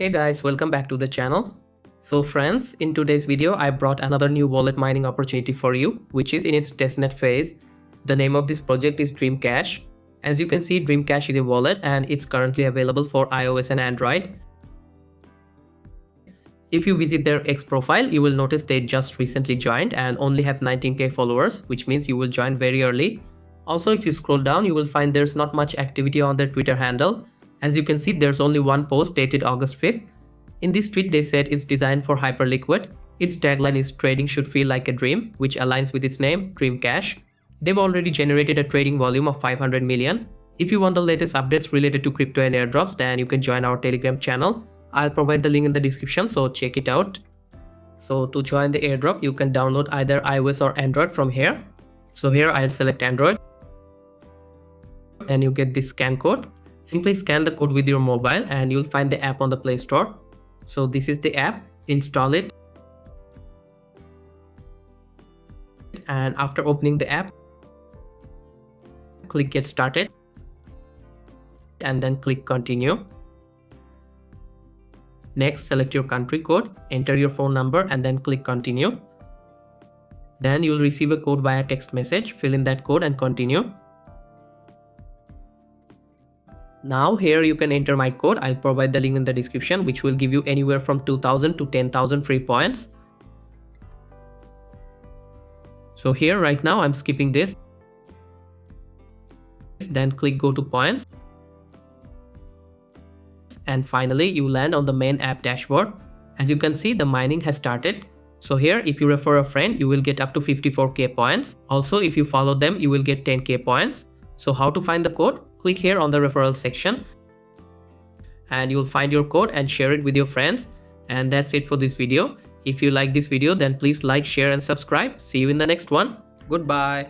Hey guys, welcome back to the channel. So friends, in today's video I brought another new wallet mining opportunity for you, which is in its testnet phase. The name of this project is Dreamcash. As you can see, Dreamcash is a wallet and it's currently available for iOS and Android. If you visit their X profile, you will notice they just recently joined and only have 19k followers, which means you will join very early. Also, if you scroll down, you will find there's not much activity on their Twitter handle. As you can see, there's only one post dated August 5th. In this tweet, they said it's designed for Hyperliquid. Its tagline is "Trading should feel like a dream," which aligns with its name, Dreamcash. They've already generated a trading volume of 500 million. If you want the latest updates related to crypto and airdrops, then you can join our Telegram channel. I'll provide the link in the description, so check it out. So to join the airdrop, you can download either iOS or Android from here. So here I'll select Android. Then you get this scan code. Simply scan the code with your mobile and you'll find the app on the Play Store. So this is the app, install it. And after opening the app, click get started and then click continue. Next, select your country code, enter your phone number and then click continue. Then you'll receive a code via text message, fill in that code and continue. Now here you can enter my code. I'll provide the link in the description, which will give you anywhere from 2000 to 10,000 free points. So here right now I'm skipping this. Then click go to points. And finally you land on the main app dashboard. As you can see, the mining has started. So here if you refer a friend, you will get up to 54k points. Also if you follow them, you will get 10k points. So how to find the code? Click here on the referral section and you'll find your code and share it with your friends. And that's it for this video. If you like this video, then please like, share and subscribe. See you in the next one. Goodbye.